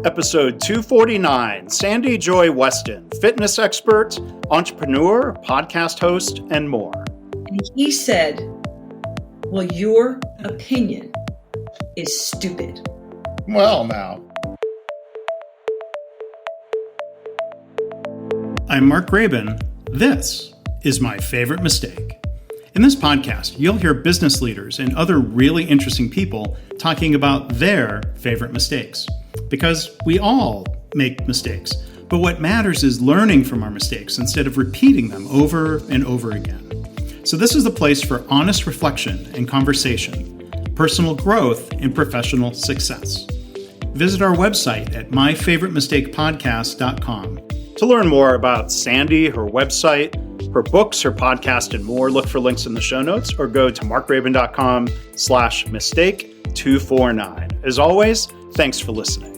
Episode 249, Sandy Joy Weston, fitness expert, entrepreneur, podcast host, and more. And he said, well, your opinion is stupid. Well, now. I'm Mark Graben. This is My Favorite Mistake. In this podcast, you'll hear business leaders and other really interesting people talking about their favorite mistakes. Because we all make mistakes, but what matters is learning from our mistakes instead of repeating them over and over again. So this is the place for honest reflection and conversation, personal growth, and professional success. Visit our website at myfavoritemistakepodcast.com. To learn more about Sandy, her website, her books, her podcast, and more, look for links in the show notes or go to markgraben.com/mistake249. As always, thanks for listening.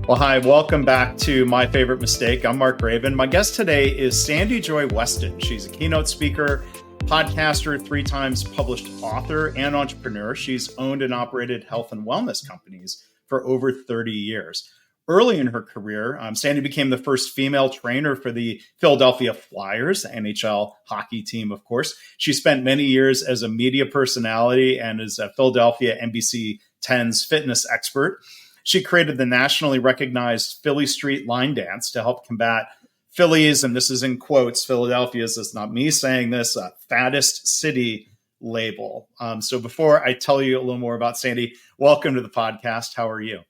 Well, hi, welcome back to My Favorite Mistake. I'm Mark Graben. My guest today is Sandy Joy Weston. She's a keynote speaker, podcaster, 3 times published author, and entrepreneur. She's owned and operated health and wellness companies for over 30 years. Early in her career, Sandy became the first female trainer for the Philadelphia Flyers, the NHL hockey team, of course. She spent many years as a media personality and as a Philadelphia NBC 10's fitness expert. She created the nationally recognized Philly Street line dance to help combat Philly's, and this is in quotes, Philadelphia's, it's not me saying this, fattest city label. So before I tell you a little more about Sandy, welcome to the podcast. How are you?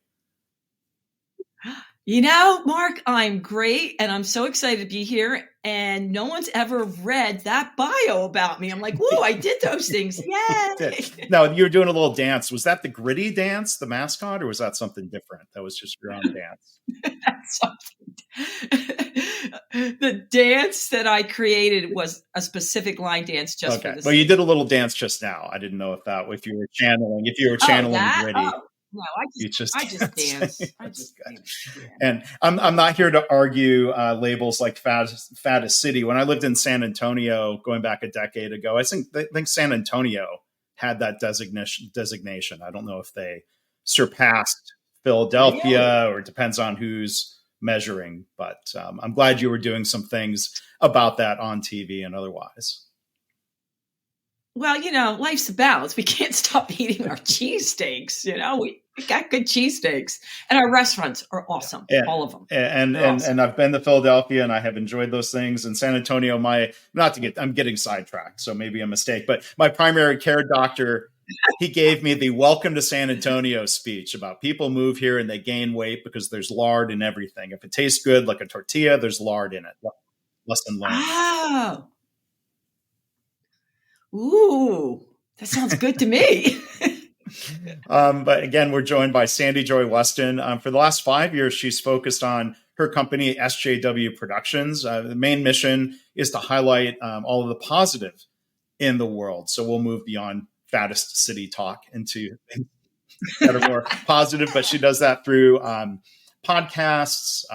You know, Mark, I'm great, and I'm so excited to be here, and no one's ever read that bio about me. I'm like, whoa, I did those things. Yay! Now, you were doing a little dance. Was that the gritty dance, the mascot, or was that something different? That was just your own dance? The dance that I created was a specific line dance just for this. Well, you did a little dance just now. I didn't know if you were channeling gritty. Oh. No, I just dance. I just dance. Yeah. And I'm not here to argue labels like fattest city. When I lived in San Antonio, going back a decade ago, I think San Antonio had that designation. I don't know if they surpassed Philadelphia, or it depends on who's measuring. But I'm glad you were doing some things about that on TV and otherwise. Well, you know, life's a balance. We can't stop eating our cheesesteaks. You know, we got good cheesesteaks, and our restaurants are awesome. All of them. And I've been to Philadelphia, and I have enjoyed those things. In San Antonio, I'm getting sidetracked, so maybe a mistake. But my primary care doctor, he gave me the Welcome to San Antonio speech about people move here and they gain weight because there's lard in everything. If it tastes good like a tortilla, there's lard in it. Lesson learned. Oh. Ooh, that sounds good to me. But again, we're joined by Sandy Joy Weston. For the last 5 years, she's focused on her company, SJW Productions. The main mission is to highlight all of the positive in the world. So we'll move beyond fattest city talk into that are more positive. But she does that through podcasts,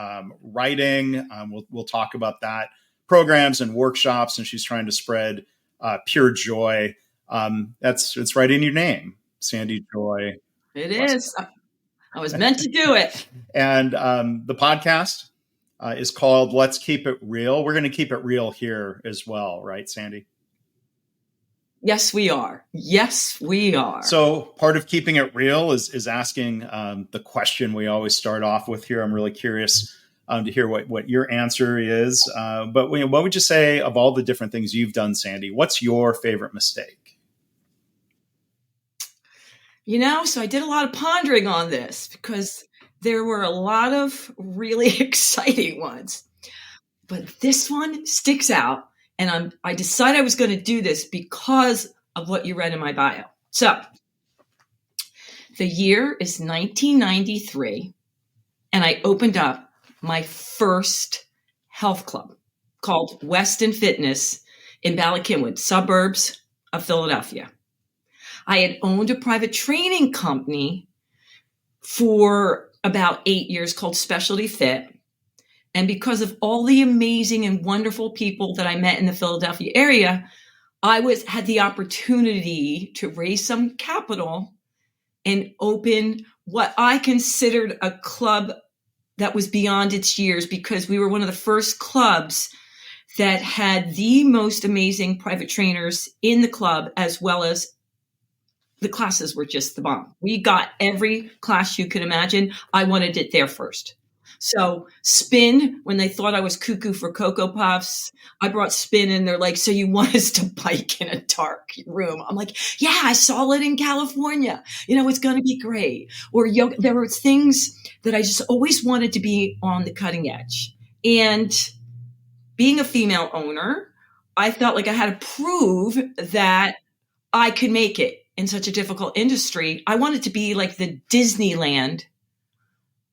writing. We'll talk about that, programs and workshops, and she's trying to spread pure joy. It's right in your name, Sandy Joy. It is. I was meant to do it. And the podcast is called Let's Keep It Real. We're going to keep it real here as well, right, Sandy? Yes, we are. Yes, we are. So part of keeping it real is asking the question we always start off with here. I'm really curious to hear what your answer is. But what would you say of all the different things you've done, Sandy? What's your favorite mistake? You know, so I did a lot of pondering on this because there were a lot of really exciting ones. But this one sticks out. And I decided I was going to do this because of what you read in my bio. So the year is 1993. And I opened up my first health club called Weston Fitness in Ballackinwood, suburbs of Philadelphia. I had owned a private training company for about 8 years called Specialty Fit. And because of all the amazing and wonderful people that I met in the Philadelphia area, I had the opportunity to raise some capital and open what I considered a club that was beyond its years, because we were one of the first clubs that had the most amazing private trainers in the club, as well as the classes were just the bomb. We got every class you could imagine. I wanted it there first. So spin, when they thought I was cuckoo for Cocoa Puffs, I brought spin in. They're like, so you want us to bike in a dark room? I'm like, yeah, I saw it in California. It's going to be great. Or yoga. There were things that I just always wanted to be on the cutting edge. And being a female owner, I felt like I had to prove that I could make it in such a difficult industry. I wanted to be like the Disneyland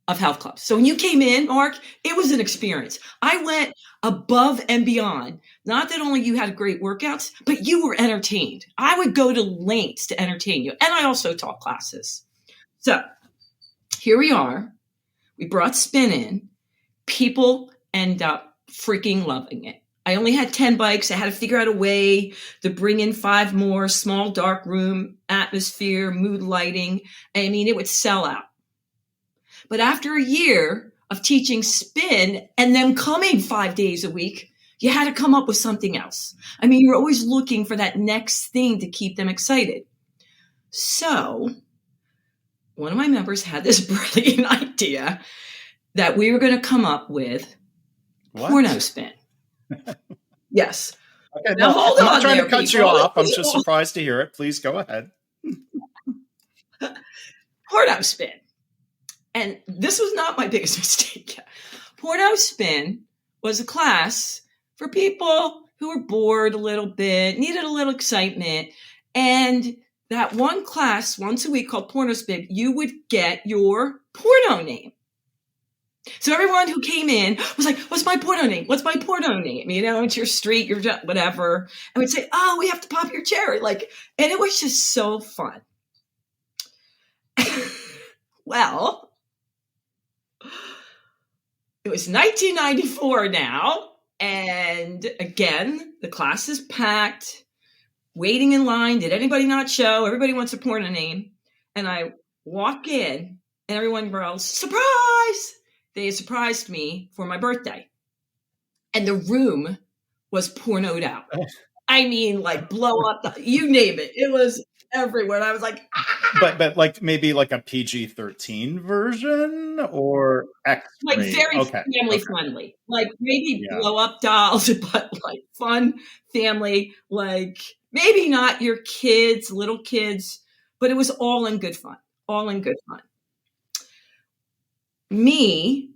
of health clubs. So when you came in, Mark, it was an experience. I went above and beyond. Not that only you had great workouts, but you were entertained. I would go to lengths to entertain you. And I also taught classes. So here we are. We brought spin in. People end up freaking loving it. I only had 10 bikes. I had to figure out a way to bring in 5 more, small, dark room, atmosphere, mood lighting. I mean, it would sell out. But after a year of teaching spin and them coming 5 days a week, you had to come up with something else. I mean, you're always looking for that next thing to keep them excited. So one of my members had this brilliant idea that we were going to come up with porno spin. Yes. Okay, now hold on. I'm not trying there, to cut people. you off. I'm just surprised to hear it. Please go ahead. Porno spin. And this was not my biggest mistake. Porno spin was a class for people who were bored a little bit, needed a little excitement. And that one class once a week called porno spin, you would get your porno name. So everyone who came in was like, what's my porno name? What's my porno name? It's your street, your whatever. And we'd say, oh, we have to pop your cherry. And it was just so fun. Well, it was 1994 now. And again, the class is packed, waiting in line. Did anybody not show? Everybody wants a porno name. And I walk in and everyone yells, surprise! They surprised me for my birthday. And the room was pornoed out. I mean, blow up, you name it. It was everywhere. And I was like, ah! But maybe a PG-13 version or X-rated? Very family friendly. Maybe blow up dolls, but fun family, maybe not your kids, little kids, but it was all in good fun. All in good fun. Me,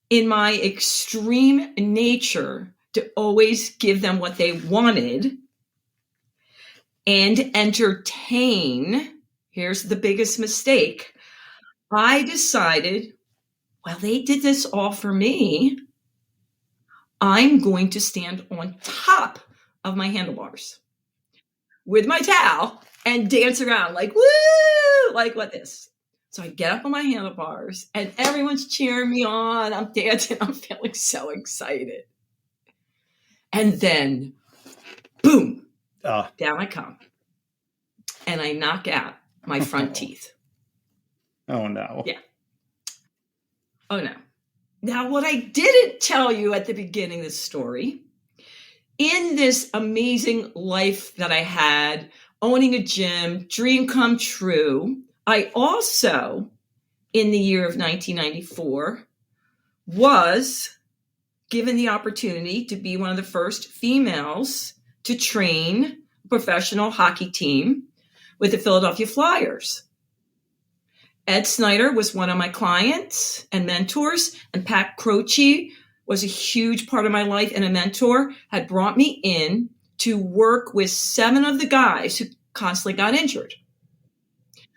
in my extreme nature to always give them what they wanted and entertain, here's the biggest mistake. I decided, well, they did this all for me. I'm going to stand on top of my handlebars with my towel and dance around woo, what this. So I get up on my handlebars and everyone's cheering me on. I'm dancing. I'm feeling so excited. And then, boom, down I come. And I knock out my front teeth. Oh, no. Yeah. Oh, no. Now, what I didn't tell you at the beginning of the story, in this amazing life that I had, owning a gym, dream come true, I also, in the year of 1994, was given the opportunity to be one of the first females to train a professional hockey team with the Philadelphia Flyers. Ed Snyder was one of my clients and mentors, and Pat Croce was a huge part of my life and a mentor, had brought me in to work with 7 of the guys who constantly got injured.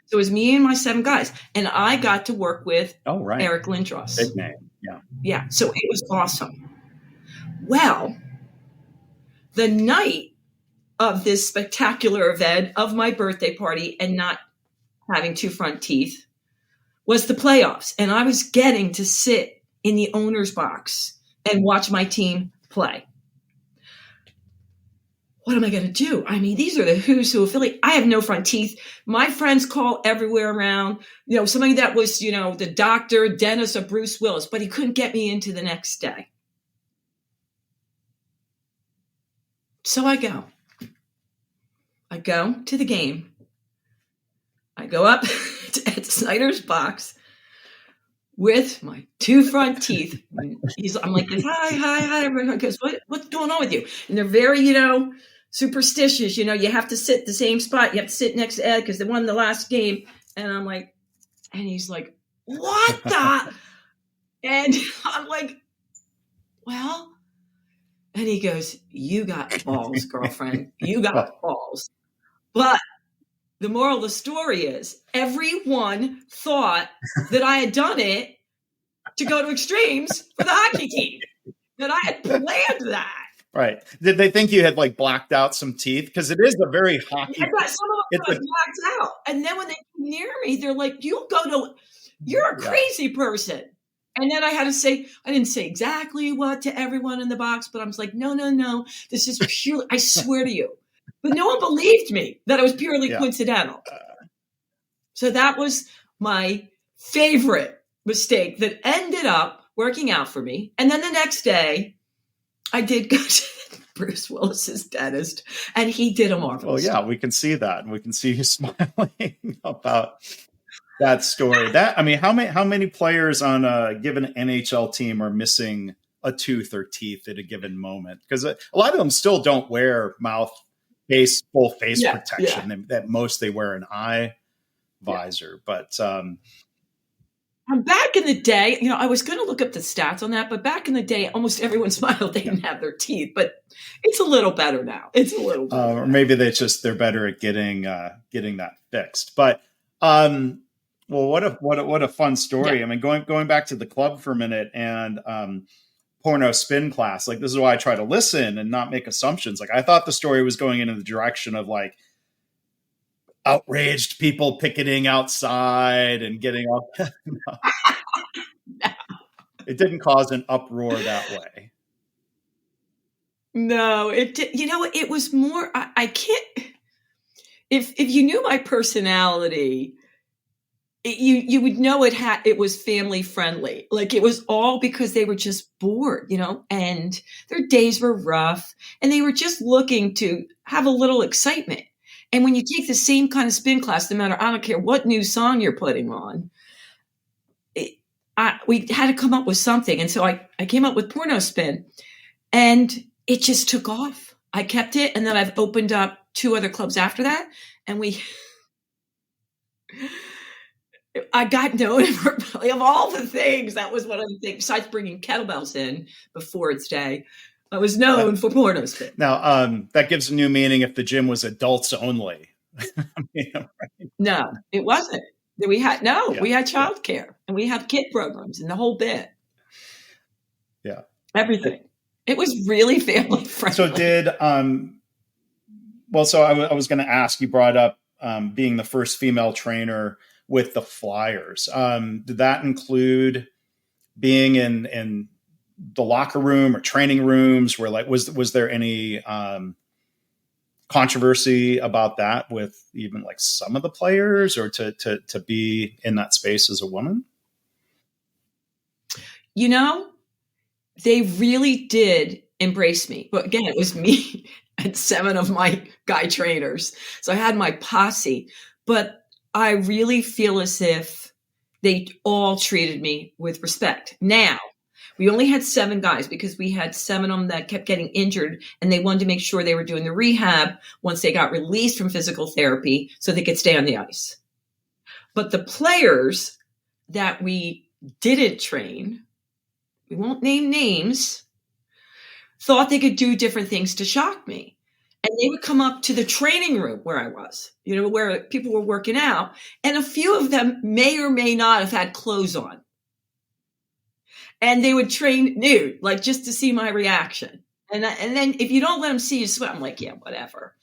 So it was me and my 7 guys. And I got to work with Eric Lindros. Big name. Yeah. Yeah. So it was awesome. Well, the night of this spectacular event of my birthday party and not having 2 front teeth was the playoffs. And I was getting to sit in the owner's box and watch my team play. what am I going to do? I mean, these are the who's who of Philly. I have no front teeth. My friends call everywhere around. Somebody that was, the doctor, dentist of Bruce Willis, but he couldn't get me into the next day. So I go to the game. I go up to Ed Snyder's box with my 2 front teeth. I'm like, hi. Everyone goes, what's going on with you? And they're very, superstitious. You have to sit the same spot. You have to sit next to Ed because they won the last game. And I'm like, and he's like, what the? And I'm like, well, and he goes, you got balls, girlfriend. You got balls. But the moral of the story is everyone thought that I had done it to go to extremes for the hockey team, that I had planned that. Right. Did they think you had blacked out some teeth? Because it is a very hockey. Some of them was blacked out. And then when they came near me, they're like, you're a crazy person. And then I had to say, I didn't say exactly what to everyone in the box, but I was like, no, this is purely, I swear to you. But no one believed me that it was purely coincidental. So that was my favorite mistake that ended up working out for me. And then the next day, I did go to Bruce Willis's dentist, and he did a marvelous job. We can see that. And we can see you smiling about that story. How many players on a given NHL team are missing a tooth or teeth at a given moment? Because a lot of them still don't wear full face protection. At most, they wear an eye visor. But back in the day, I was going to look up the stats on that, but back in the day, almost everyone smiled. They didn't have their teeth, but it's a little better now. Or maybe they're better at getting that fixed. But what a fun story. Yeah. I mean, going back to the club for a minute and porno spin class. This is why I try to listen and not make assumptions. I thought the story was going into the direction of outraged people picketing outside and getting all. No. It didn't cause an uproar that way. No, it did. It was more. I can't. If you knew my personality, you would know it was family friendly. It was all because they were just bored, and their days were rough, and they were just looking to have a little excitement. And when you take the same kind of spin class, no matter, I don't care what new song you're putting on, we had to come up with something. And so I came up with porno spin, and it just took off. I kept it. And then I've opened up 2 other clubs after that. And I got known for, of all the things, that was one of the things, besides bringing kettlebells in before its day. I was known for porno spin. Now, that gives a new meaning if the gym was adults only. No, it wasn't. We had childcare, and we had kid programs and the whole bit. Yeah. Everything. It was really family friendly. So I was going to ask, you brought up being the first female trainer with the Flyers. Did that include being in the locker room or training rooms where was there any controversy about that with even some of the players, or to be in that space as a woman? They really did embrace me. But again, it was me and 7 of my guy trainers. So I had my posse, but I really feel as if they all treated me with respect. Now, we only had 7 guys because we had 7 of them that kept getting injured, and they wanted to make sure they were doing the rehab once they got released from physical therapy so they could stay on the ice. But the players that we didn't train, we won't name names, thought they could do different things to shock me. And they would come up to the training room where I was, where people were working out. And a few of them may or may not have had clothes on. And they would train nude, just to see my reaction. And then if you don't let them see you sweat, I'm like, yeah, whatever.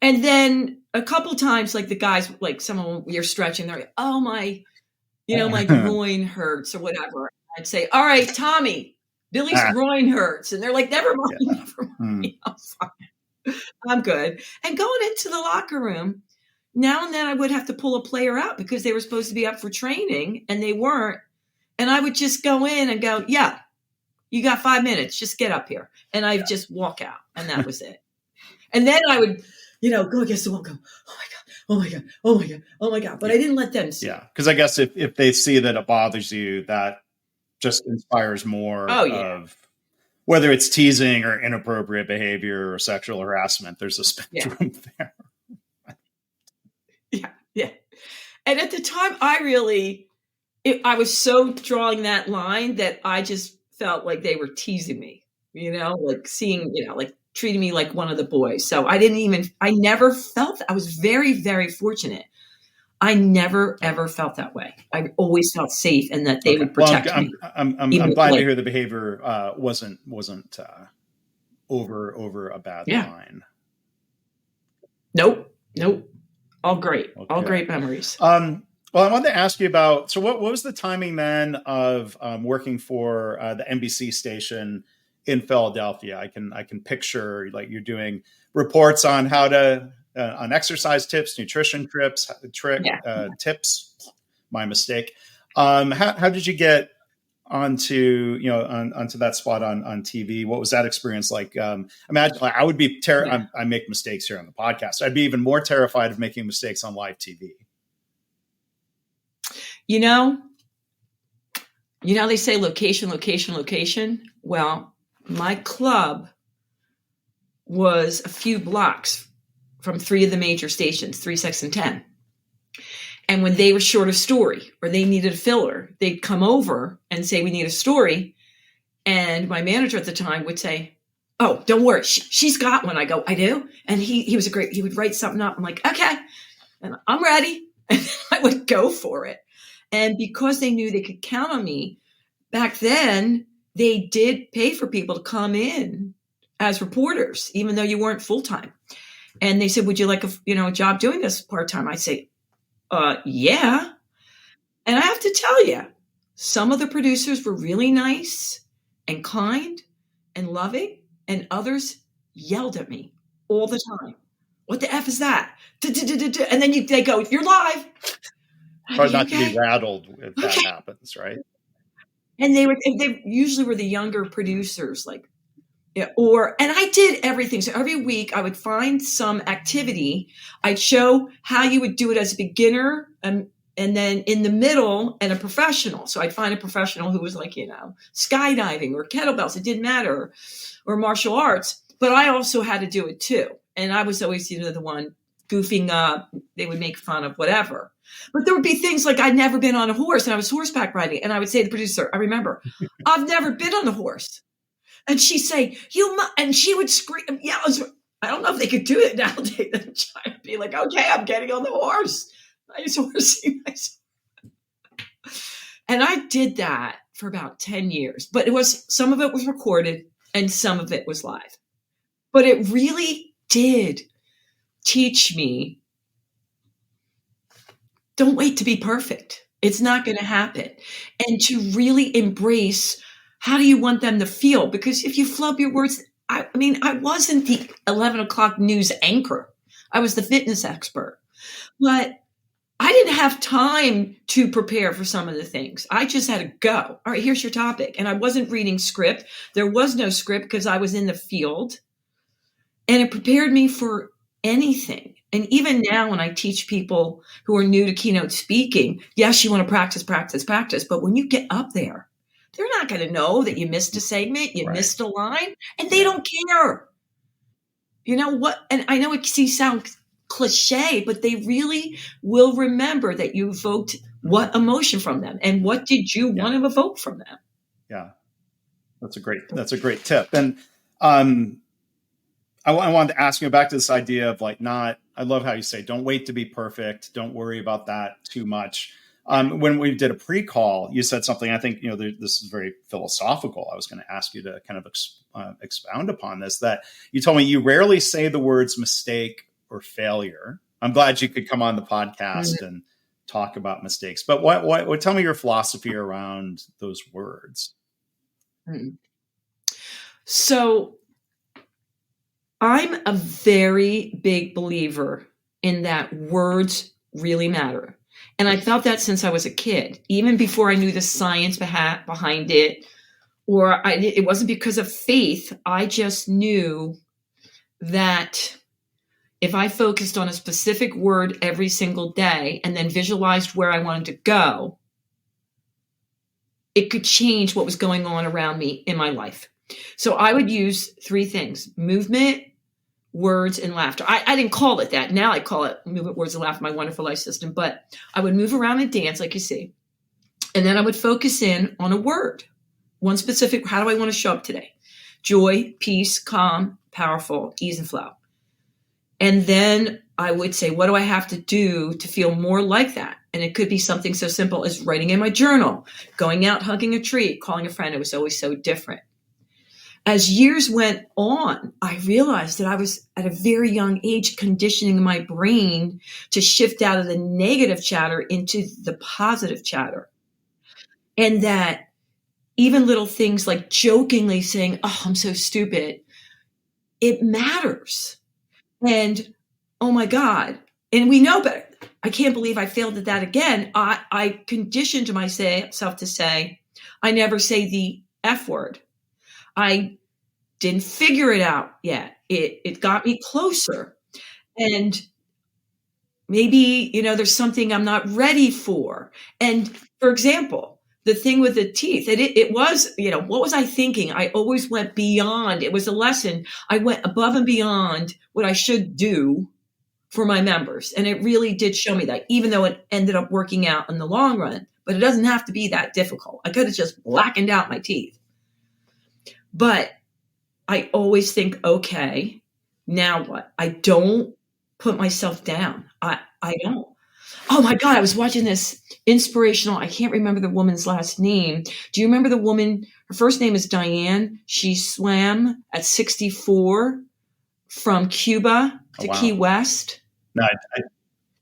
And then a couple times, the guys, some of them, you're stretching, they're like, oh, my groin hurts or whatever. I'd say, all right, Tommy, Billy's groin hurts. And they're like, never mind. I'm fine. I'm good. And going into the locker room, now and then I would have to pull a player out because they were supposed to be up for training and they weren't. And I would just go in and go, yeah, you got 5 minutes. Just get up here. And I'd just walk out. And that was it. And then I would, go against the wall and go, oh my God, oh my God, oh my God, oh my God. But I didn't let them see. Yeah. Because I guess if they see that it bothers you, that just inspires more of whether it's teasing or inappropriate behavior or sexual harassment. There's a spectrum there. Yeah. And at the time, I was so drawing that line that I just felt like they were teasing me, like seeing, like treating me like one of the boys. So I never felt, I was very, very fortunate. I never, ever felt that way. I always felt safe and that they would protect me. I'm glad to hear the behavior wasn't over a bad line. Nope. All great. Okay. All great memories. Well, I wanted to ask you about, so what was the timing then of working for the NBC station in Philadelphia? I can picture like you're doing reports on how to, on exercise tips, nutrition tips, my mistake. How did you get onto that spot on TV? What was that experience like? Imagine I would be I make mistakes here on the podcast. I'd be even more terrified of making mistakes on live TV. They say location. Well, my club was a few blocks from 3 of the major stations, 3, 6, and 10. And when they were short of story or they needed a filler, they'd come over and say, we need a story. And my manager at the time would say, oh, don't worry. She's got one. I go, I do. And he would write something up. I'm like, okay. And I'm ready. And I would go for it. And because they knew they could count on me, back then they did pay for people to come in as reporters, even though you weren't full-time. And they said, would you like a job doing this part-time? I'd say, yeah. And I have to tell you, some of the producers were really nice and kind and loving, and others yelled at me all the time. What the F is that? And then they go, you're live. Hard not to be rattled if that happens, right? And they usually were the younger producers, like, and I did everything. So every week I would find some activity. I'd show how you would do it as a beginner and then in the middle and a professional. So I'd find a professional who was like, skydiving or kettlebells. It didn't matter, or martial arts. But I also had to do it too. And I was always, the one goofing up. They would make fun of whatever. But there would be things like I'd never been on a horse and I was horseback riding. And I would say to the producer, I remember, I've never been on a horse. And she'd say, and she would scream. Yeah, I don't know if they could do it nowadays. I'd be like, okay, I'm getting on the horse. Nice horsey. Nice. And I did that for about 10 years. But some of it was recorded and some of it was live. But it really did teach me, don't wait to be perfect. It's not going to happen. And to really embrace, how do you want them to feel? Because if you flub your words, I wasn't the 11 o'clock news anchor. I was the fitness expert. But I didn't have time to prepare for some of the things. I just had to go. All right, here's your topic. And I wasn't reading script. There was no script because I was in the field. And it prepared me for anything. And even now when I teach people who are new to keynote speaking, yes, you want to practice. But when you get up there, they're not going to know that you missed a segment, you missed a line, and they don't care. You know what? And I know it sounds cliche, but they really will remember that you evoked what emotion from them and what did you want to evoke from them. Yeah, that's a great tip. And I wanted to ask you back to this idea of I love how you say, don't wait to be perfect. Don't worry about that too much. When we did a pre-call, you said something, I think, this is very philosophical. I was going to ask you to kind of expound upon this, that you told me you rarely say the words mistake or failure. I'm glad you could come on the podcast and talk about mistakes, but what tell me your philosophy around those words. So I'm a very big believer in that words really matter. And I felt that since I was a kid, even before I knew the science behind it, or it wasn't because of faith. I just knew that if I focused on a specific word every single day and then visualized where I wanted to go, it could change what was going on around me in my life. So I would use 3 things: movement, words, and laughter. I didn't call it that. Now I call it movement, words, and laughter, my wonderful life system. But I would move around and dance, like you see. And then I would focus in on a word, one specific. How do I want to show up today? Joy, peace, calm, powerful, ease, and flow. And then I would say, what do I have to do to feel more like that? And it could be something so simple as writing in my journal, going out, hugging a tree, calling a friend. It was always so different. As years went on, I realized that I was at a very young age conditioning my brain to shift out of the negative chatter into the positive chatter. And that even little things like jokingly saying, oh, I'm so stupid, it matters. And oh my God. And we know better. I can't believe I failed at that again. I conditioned myself to say, I never say the F word. I didn't figure it out yet. It got me closer. And maybe, there's something I'm not ready for. And for example, the thing with the teeth, it was, what was I thinking? I always went beyond. It was a lesson. I went above and beyond what I should do for my members. And it really did show me that, even though it ended up working out in the long run. But it doesn't have to be that difficult. I could have just blackened out my teeth. But I always think, okay, now what? I don't put myself down. I don't. Oh my God, I was watching this inspirational, I can't remember the woman's last name. Do you remember the woman? Her first name is Diane. She swam at 64 from Cuba to Key West. No,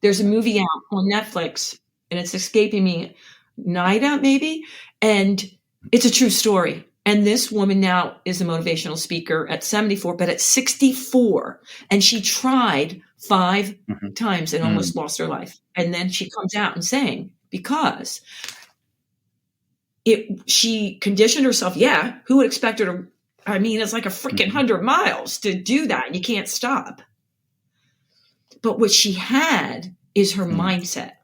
There's a movie out on Netflix, and it's escaping me. Nida, maybe? And it's a true story. And this woman now is a motivational speaker at 74, but at 64. And she tried 5 times and almost lost her life. And then she comes out and saying, because she conditioned herself. Yeah, who would expect her to? I mean, it's like a freaking 100 miles to do that. And you can't stop. But what she had is her mindset.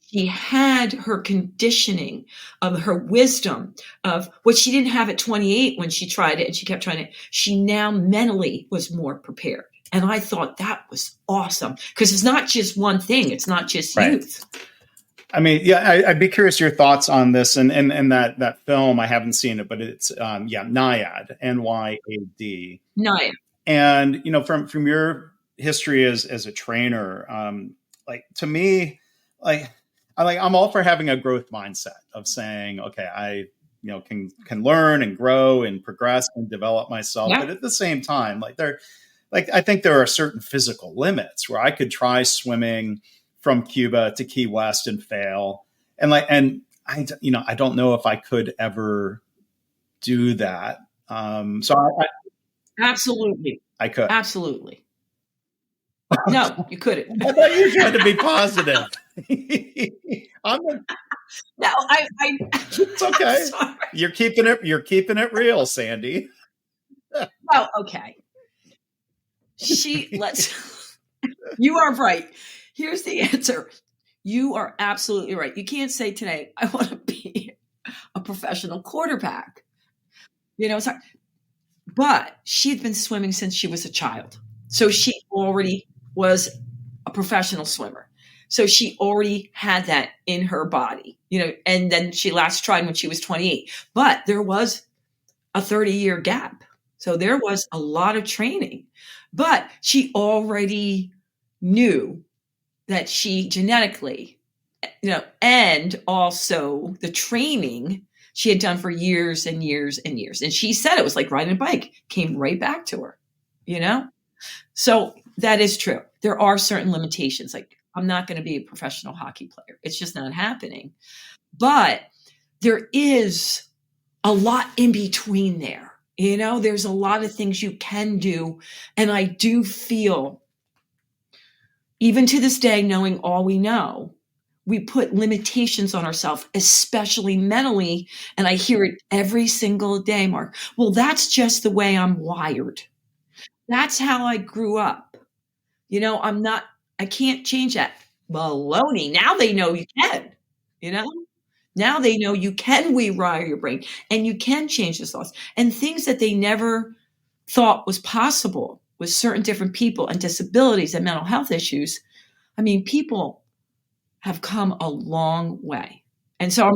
She had her conditioning of her wisdom of what she didn't have at 28 when she tried it and she kept trying it. She now mentally was more prepared. And I thought that was awesome because it's not just one thing. It's not just youth. I mean, yeah, I'd be curious your thoughts on this and that film. I haven't seen it, but it's NYAD, NYAD. NYAD. And from your history as a trainer, like to me, I'm all for having a growth mindset of saying, okay, I can learn and grow and progress and develop myself, but at the same time, I think there are certain physical limits where I could try swimming from Cuba to Key West and fail. And I don't know if I could ever do that. Absolutely. I could. Absolutely. No, you couldn't. I thought you were trying to be positive. It's okay. You're keeping it real, Sandy. Oh, okay. You are right. Here's the answer. You are absolutely right. You can't say today, I want to be a professional quarterback. It's hard. But she'd been swimming since she was a child. So she already was a professional swimmer. So she already had that in her body, and then she last tried when she was 28. But there was a 30-year gap. So there was a lot of training. But she already knew that she genetically, and also the training she had done for years and years and years. And she said it was like riding a bike, came right back to her, So that is true. There are certain limitations. Like, I'm not going to be a professional hockey player. It's just not happening. But there is a lot in between there. There's a lot of things you can do. And I do feel, even to this day, knowing all we know, we put limitations on ourselves, especially mentally. And I hear it every single day, Mark. Well, that's just the way I'm wired. That's how I grew up. I can't change that. Baloney. Now they know you can, you know? Now they know you can rewire your brain and you can change the thoughts and things that they never thought was possible with certain different people and disabilities and mental health issues. I mean, people have come a long way. And so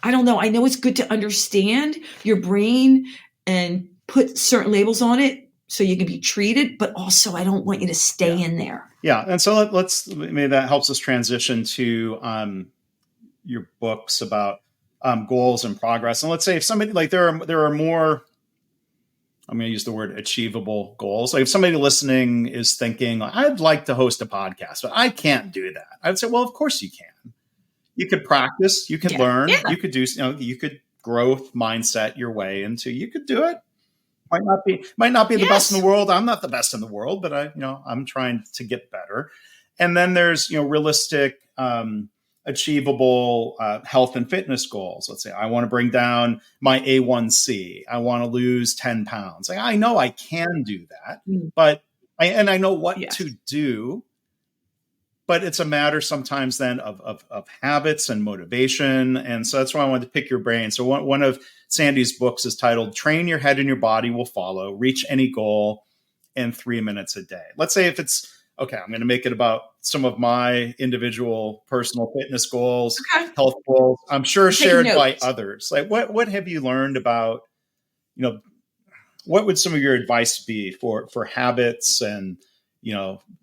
I don't know. I know it's good to understand your brain and put certain labels on it so you can be treated, but also I don't want you to stay in there. Yeah. And so maybe that helps us transition to your books about goals and progress. And let's say if somebody there are more, I'm going to use the word achievable goals. Like if somebody listening is thinking, I'd like to host a podcast, but I can't do that. I would say, well, of course you can. You could practice, you could learn, you could do, you could growth mindset your way into, you could do it. Might not be the best in the world. I'm not the best in the world, but I'm trying to get better. And then there's, realistic, achievable health and fitness goals. Let's say I want to bring down my A1C. I want to lose 10 pounds. I know I can do that, but I know what to do. But it's a matter sometimes then of habits and motivation. And so that's why I wanted to pick your brain. So one of Sandy's books is titled Train Your Head and Your Body Will Follow, Reach Any Goal in 3 minutes a day. Let's say if it's, okay, I'm going to make it about some of my individual personal fitness goals, health goals, I'm sure shared by others. Like what have you learned about, what would some of your advice be for habits and,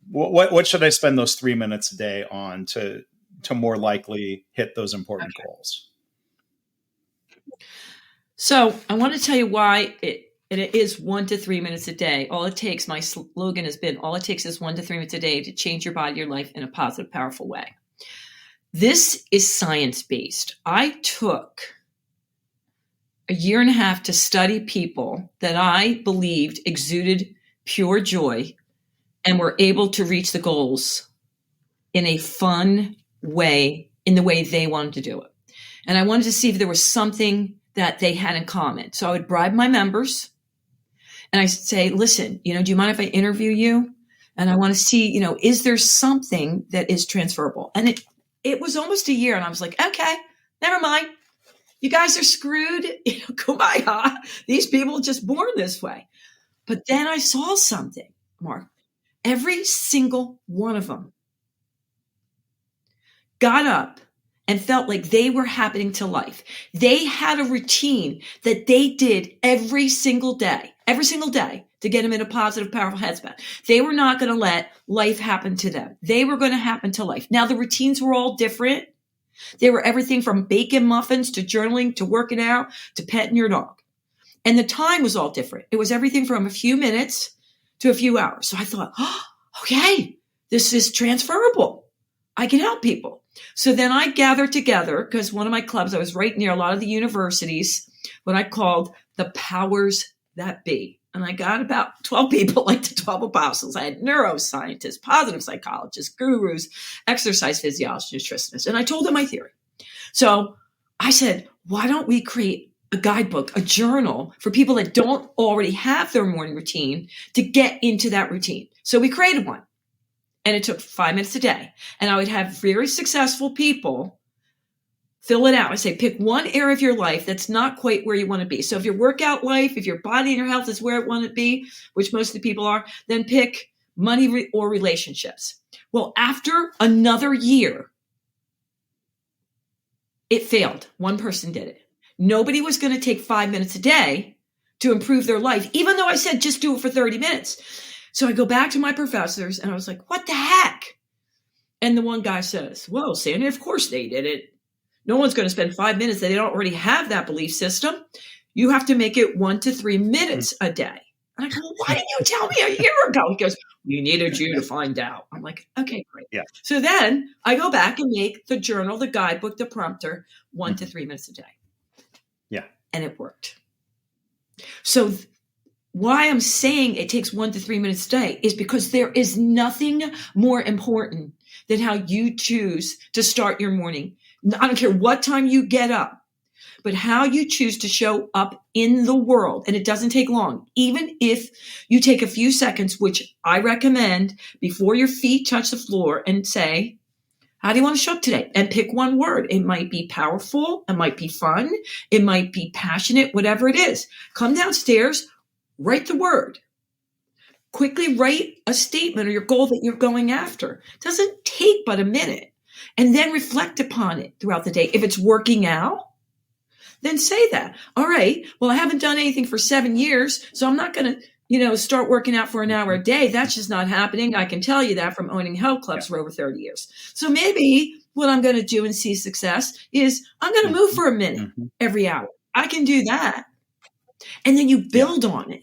what should I spend those 3 minutes a day on to more likely hit those important goals? So I want to tell you why it is 1 to 3 minutes a day. All it takes, my slogan has been, all it takes is 1 to 3 minutes a day to change your body, your life in a positive, powerful way. This is science-based. I took a year and a half to study people that I believed exuded pure joy and were able to reach the goals in a fun way, in the way they wanted to do it. And I wanted to see if there was something that they had in common. So I would bribe my members and I say, listen, do you mind if I interview you? And I want to see, is there something that is transferable? And it was almost a year and I was like, okay, never mind. You guys are screwed. Kumbaya. These people are just born this way. But then I saw something, Mark. Every single one of them got up and felt like they were happening to life. They had a routine that they did every single day to get them in a positive, powerful headspace. They were not going to let life happen to them. They were going to happen to life. Now, the routines were all different. They were everything from baking muffins to journaling to working out to petting your dog. And the time was all different. It was everything from a few minutes to a few hours. So I thought, okay, this is transferable. I can help people. So then I gathered together, because one of my clubs, I was right near a lot of the universities, what I called the powers that be. And I got about 12 people, like the 12 apostles. I had neuroscientists, positive psychologists, gurus, exercise physiologists, nutritionists. And I told them my theory. So I said, why don't we create a guidebook, a journal for people that don't already have their morning routine to get into that routine? So we created one. And it took 5 minutes a day. And I would have very successful people fill it out. I say, pick one area of your life that's not quite where you want to be. So if your workout life, if your body and your health is where it want to be, which most of the people are, then pick money or relationships. Well, after another year, it failed. One person did it. Nobody was going to take 5 minutes a day to improve their life, even though I said just do it for 30 minutes. So I go back to my professors and I was like, what the heck? And the one guy says, well, Sandy, of course they did it. No one's going to spend 5 minutes. They don't already have that belief system. You have to make it 1 to 3 minutes a day. And I go, well, why didn't you tell me a year ago? He goes, we needed you to find out. I'm like, okay, great. Yeah. So then I go back and make the journal, the guidebook, the prompter, 1 to 3 minutes a day. Yeah. And it worked. So why I'm saying it takes 1 to 3 minutes a day is because there is nothing more important than how you choose to start your morning. I don't care what time you get up, but how you choose to show up in the world. And it doesn't take long. Even if you take a few seconds, which I recommend, before your feet touch the floor, and say, how do you want to show up today? And pick one word. It might be powerful. It might be fun. It might be passionate, whatever it is. Come downstairs, write the word. Quickly write a statement or your goal that you're going after. It doesn't take but a minute. And then reflect upon it throughout the day. If it's working out, then say that. All right, well, I haven't done anything for 7 years, so I'm not going to, start working out for an hour a day. That's just not happening. I can tell you that from owning health clubs for over 30 years. So maybe what I'm going to do and see success is I'm going to move for a minute every hour. I can do that. And then you build on it.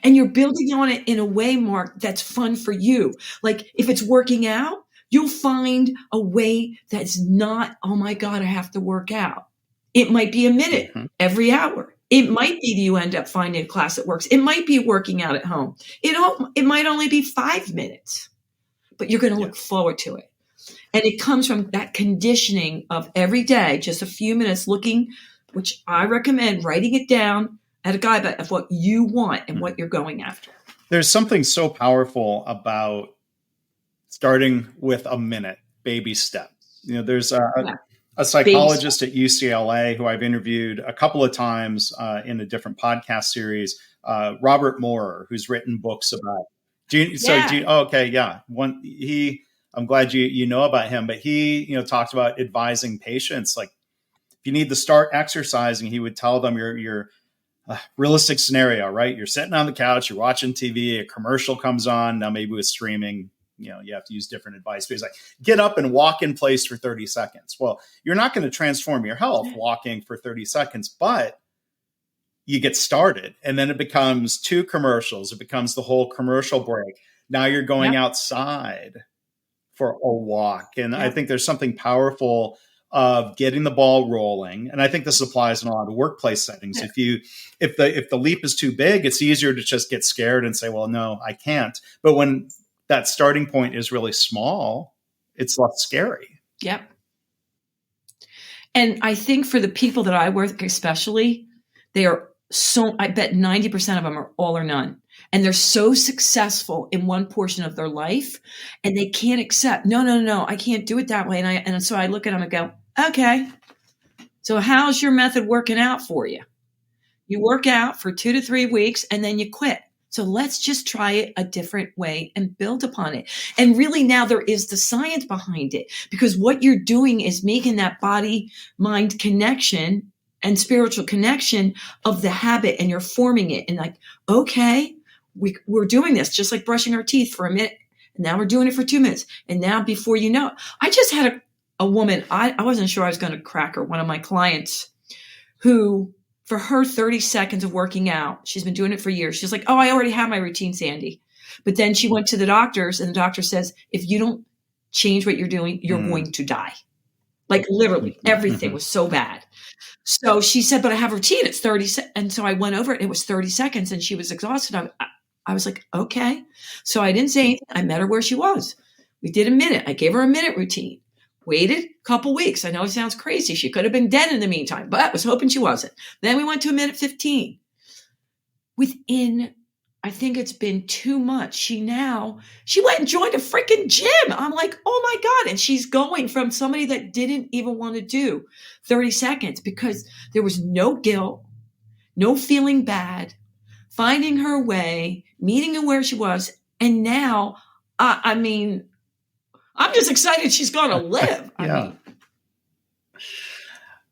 And you're building on it in a way, Mark, that's fun for you. Like if it's working out, you'll find a way that's not, oh my God, I have to work out. It might be a minute every hour. It might be that you end up finding a class that works. It might be working out at home. It might only be 5 minutes, but you're going to look forward to it. And it comes from that conditioning of every day, just a few minutes looking, which I recommend writing it down at a guide of what you want and what you're going after. There's something so powerful about starting with a minute, baby steps. There's a psychologist at UCLA who I've interviewed a couple of times in a different podcast series, Robert Moore, who's written books about. I'm glad you know about him, but he talked about advising patients, like if you need to start exercising, he would tell them your realistic scenario, right? You're sitting on the couch, you're watching TV, a commercial comes on. Now maybe with streaming, you have to use different advice, but he's like, get up and walk in place for 30 seconds. Well, you're not going to transform your health walking for 30 seconds, but you get started and then it becomes 2 commercials. It becomes the whole commercial break. Now you're going outside for a walk. And I think there's something powerful of getting the ball rolling. And I think this applies in a lot of workplace settings. If the leap is too big, it's easier to just get scared and say, well, no, I can't. But when that starting point is really small, it's less scary. Yep. And I think for the people that I work, especially, I bet 90% of them are all or none. And they're so successful in one portion of their life and they can't accept, no, I can't do it that way. And so I look at them and go, okay, so how's your method working out for you? You work out for 2 to 3 weeks and then you quit. So let's just try it a different way and build upon it. And really now there is the science behind it, because what you're doing is making that body-mind connection and spiritual connection of the habit, and you're forming it. And like, okay, we're doing this just like brushing our teeth for a minute. And now we're doing it for 2 minutes. And now before you know it, I just had a woman, I wasn't sure I was going to crack her, one of my clients, who for her 30 seconds of working out, she's been doing it for years. She's like, oh, I already have my routine, Sandy. But then she went to the doctors and the doctor says, if you don't change what you're doing, you're going to die. Like literally everything was so bad. So she said, but I have a routine. It's 30. And so I went over it. It was 30 seconds and she was exhausted. I was like, okay. So I didn't say anything. I met her where she was. We did a minute. I gave her a minute routine. Waited a couple weeks. I know it sounds crazy. She could have been dead in the meantime, but I was hoping she wasn't. Then we went to a minute 15. Within, I think it's been 2 months, she went and joined a freaking gym. I'm like, oh my God. And she's going from somebody that didn't even want to do 30 seconds because there was no guilt, no feeling bad, finding her way, meeting her where she was. And now, I'm just excited she's going to live.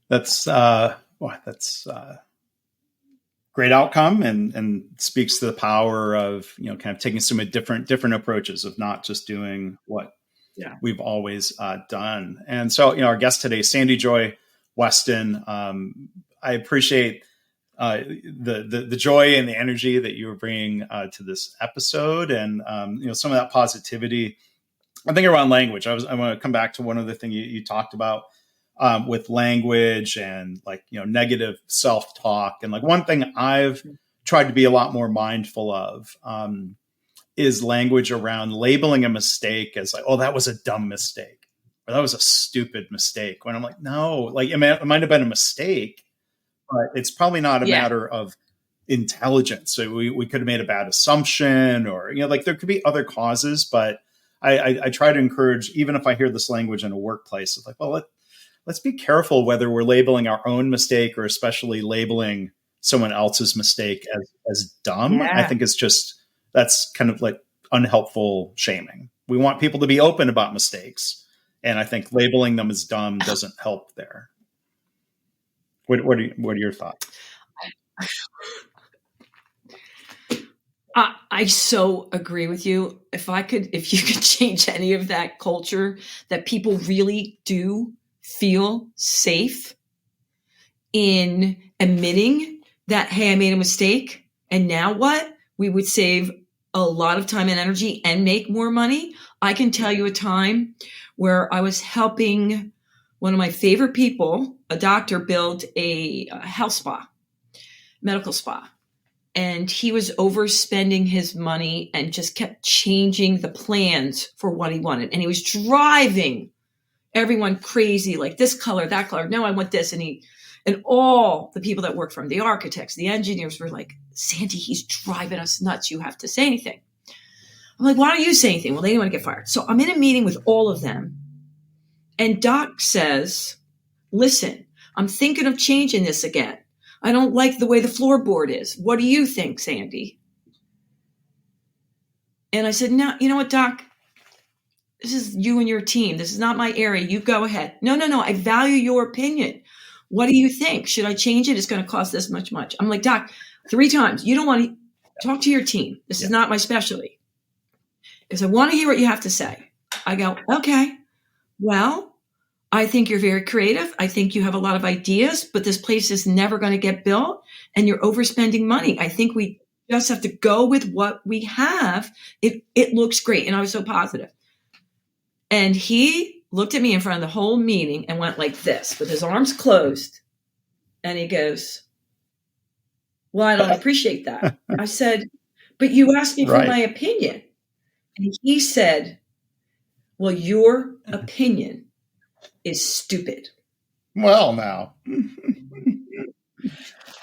That's great outcome and speaks to the power of, kind of taking some different approaches of not just doing what we've always done. And so, our guest today, Sandy Joy Weston, I appreciate the joy and the energy that you were bringing to this episode and, some of that positivity. I think around language, I want to come back to one other thing you talked about with language and negative self-talk. And one thing I've tried to be a lot more mindful of is language around labeling a mistake as like, oh, that was a dumb mistake, or that was a stupid mistake. When I'm like, no, like it might have been a mistake, but it's probably not a matter of intelligence. So we could have made a bad assumption, or, like there could be other causes, but I try to encourage, even if I hear this language in a workplace, it's like, well, let's be careful whether we're labeling our own mistake or especially labeling someone else's mistake as dumb. I think that's kind of like unhelpful shaming. We want people to be open about mistakes. And I think labeling them as dumb doesn't help there. What are your thoughts? I so agree with you. If you could change any of that culture, that people really do feel safe in admitting that, hey, I made a mistake, and now what? We would save a lot of time and energy and make more money. I can tell you a time where I was helping one of my favorite people, a doctor, build a health spa, medical spa. And he was overspending his money and just kept changing the plans for what he wanted. And he was driving everyone crazy, like this color, that color. No, I want this. And all the people that worked for him, the architects, the engineers, were like, Sandy, he's driving us nuts. You have to say anything. I'm like, why don't you say anything? Well, they didn't want to get fired. So I'm in a meeting with all of them. And Doc says, listen, I'm thinking of changing this again. I don't like the way the floorboard is. What do you think, Sandy? And I said, no, you know what, Doc? This is you and your team. This is not my area. You go ahead. No. I value your opinion. What do you think? Should I change it? It's going to cost this much. I'm like, Doc, 3 times. You don't want to talk to your team. This is not my specialty. Because I want to hear what you have to say. I go, okay, well, I think you're very creative. I think you have a lot of ideas, but this place is never going to get built and you're overspending money. I think we just have to go with what we have. It looks great. And I was so positive. And he looked at me in front of the whole meeting and went like this with his arms closed. And he goes, well, I don't appreciate that. I said, but you asked me for my opinion. And he said, well, your opinion is stupid. Well, now.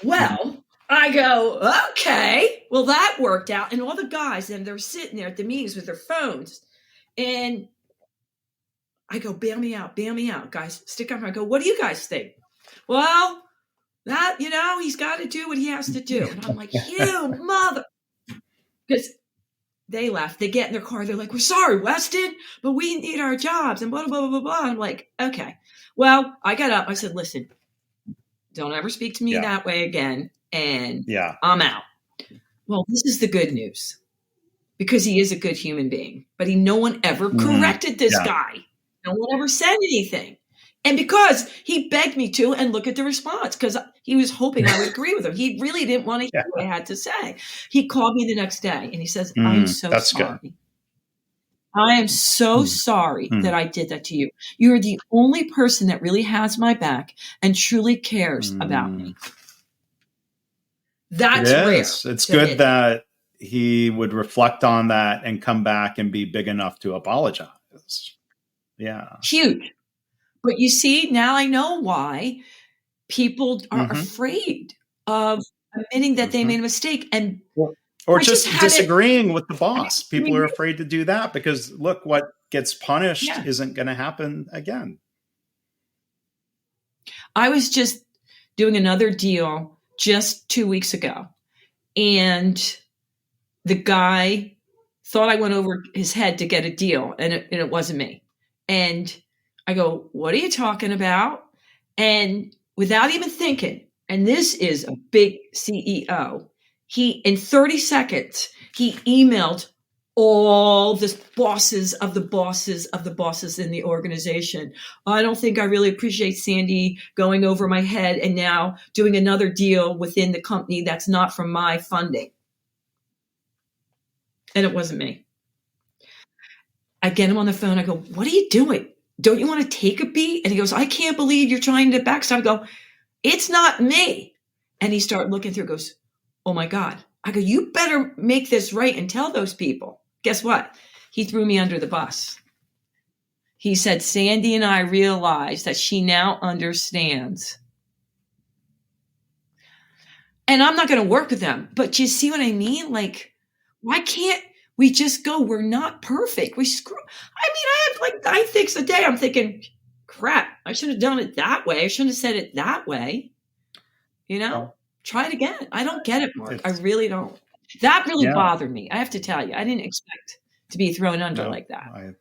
Well, I go, okay. Well, that worked out. And all the guys, and they're sitting there at the meetings with their phones. And I go, bail me out, guys. Stick up. I go, what do you guys think? Well, that, he's got to do what he has to do. And I'm like, you mother. Because they left. They get in their car. They're like, we're sorry, Weston, but we need our jobs and blah, blah, blah, blah, blah. I'm like, okay. Well, I got up. I said, listen, don't ever speak to me that way again. And I'm out. Well, this is the good news, because he is a good human being, but no one ever corrected this guy. No one ever said anything. And because he begged me to, and look at the response, because he was hoping I would agree with him. He really didn't want to hear what I had to say. He called me the next day and he says, I'm so sorry. Good. I am so sorry that I did that to you. You're the only person that really has my back and truly cares about me. That's rare. It's good that he would reflect on that and come back and be big enough to apologize. Yeah. Huge. But you see, now I know why people are afraid of admitting that they made a mistake. And or just disagreeing with the boss. People are afraid to do that because, look, what gets punished isn't going to happen again. I was just doing another deal just 2 weeks ago. And the guy thought I went over his head to get a deal. And it wasn't me. And I go, what are you talking about? And without even thinking, and this is a big CEO, in 30 seconds, he emailed all the bosses of the bosses of the bosses in the organization. I don't think I really appreciate Sandy going over my head and now doing another deal within the company that's not from my funding. And it wasn't me. I get him on the phone. I go, what are you doing? Don't you want to take a beat? And he goes, I can't believe you're trying to backstab. I go, it's not me. And he started looking through, goes, oh my God. I go, you better make this right and tell those people. Guess what? He threw me under the bus. He said, Sandy and I realized that she now understands. And I'm not going to work with them. But you see what I mean? Like, why can't we just go, we're not perfect. I have like 9 things a day. I'm thinking, crap, I should have done it that way. I shouldn't have said it that way. Try it again. I don't get it, Mark. I really don't. That really bothered me. I have to tell you, I didn't expect to be thrown under like that.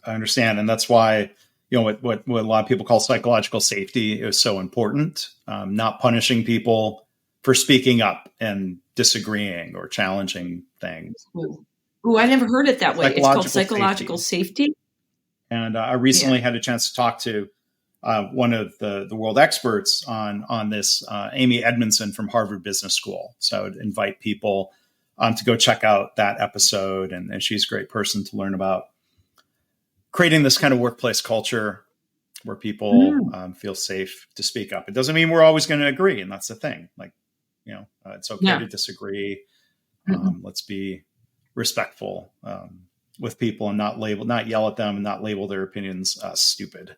I understand. And that's why, what a lot of people call psychological safety is so important. Not punishing people for speaking up and disagreeing or challenging things. Ooh, I never heard it that way. It's called psychological safety. And I recently had a chance to talk to one of the world experts on this, Amy Edmondson from Harvard Business School. So I would invite people to go check out that episode. And she's a great person to learn about creating this kind of workplace culture where people feel safe to speak up. It doesn't mean we're always going to agree. And that's the thing. Like, it's okay to disagree. Let's be respectful with people and not yell at them and not label their opinions stupid.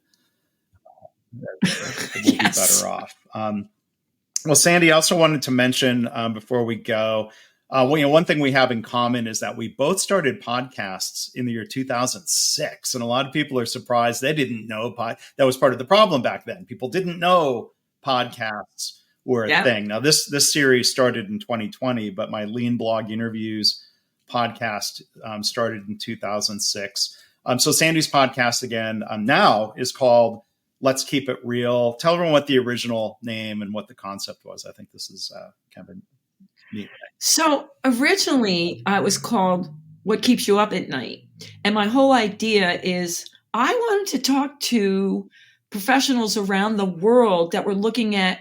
We'll be better off. Well, Sandy, I also wanted to mention before we go, one thing we have in common is that we both started podcasts in the year 2006. And a lot of people are surprised they didn't know that was part of the problem back then. People didn't know podcasts were a thing. Now, this series started in 2020, but my Lean Blog Interviews podcast started in 2006. So Sandy's podcast again now is called Let's Keep It Real. Tell everyone what the original name and what the concept was. I think this is kind of neat. So originally it was called What Keeps You Up at Night. And my whole idea is I wanted to talk to professionals around the world that were looking at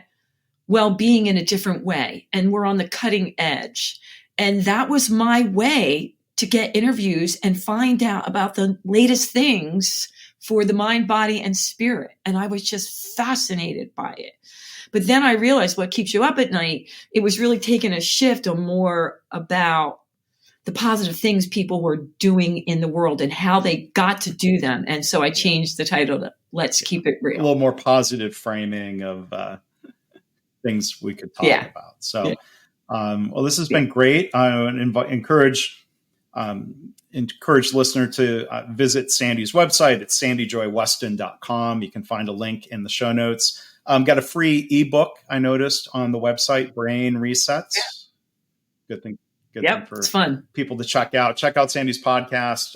well-being in a different way. And we're on the cutting edge. And that was my way to get interviews and find out about the latest things for the mind, body, and spirit. And I was just fascinated by it. But then I realized What Keeps You Up at Night, it was really taking a shift on more about the positive things people were doing in the world and how they got to do them. And so I changed the title to Let's Keep It Real. A little more positive framing of things we could talk about. So, well, this has been great. I would encourage listener to visit Sandy's website. It's sandyjoyweston.com. You can find a link in the show notes. Got a free ebook I noticed on the website, Brain Resets. Good thing for it's fun. People to check out. Check out Sandy's podcast,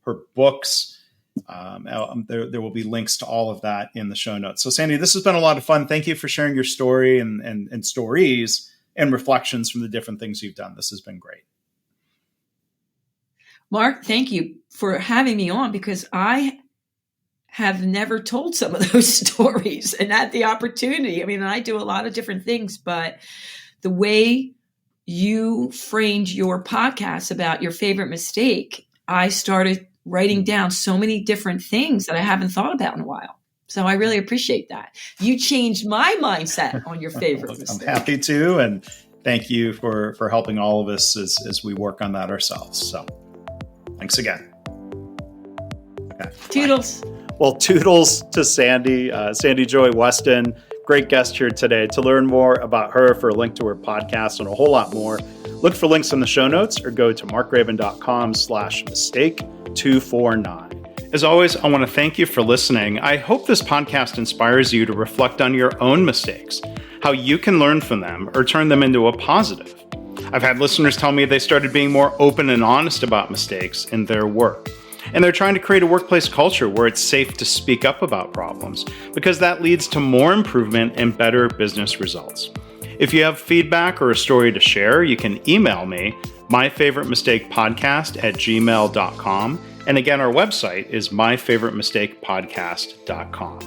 her books. There will be links to all of that in the show notes. So Sandy, this has been a lot of fun. Thank you for sharing your story and stories and reflections from the different things you've done. This has been great. Mark, thank you for having me on because I have never told some of those stories and had the opportunity. I mean, I do a lot of different things, but the way you framed your podcast about your favorite mistake, I started writing down so many different things that I haven't thought about in a while. So I really appreciate that. You changed my mindset on your favorite mistake. I'm happy to, and thank you for helping all of us as we work on that ourselves. So thanks again. Okay, toodles. Bye. Well, toodles to Sandy, Sandy Joy Weston, great guest here today. To learn more about her, for a link to her podcast and a whole lot more, look for links in the show notes or go to markraven.com/mistake249. As always, I want to thank you for listening. I hope this podcast inspires you to reflect on your own mistakes, how you can learn from them or turn them into a positive. I've had listeners tell me they started being more open and honest about mistakes in their work. And they're trying to create a workplace culture where it's safe to speak up about problems, because that leads to more improvement and better business results. If you have feedback or a story to share, you can email me, myfavoritemistakepodcast@gmail.com. And again, our website is myfavoritemistakepodcast.com.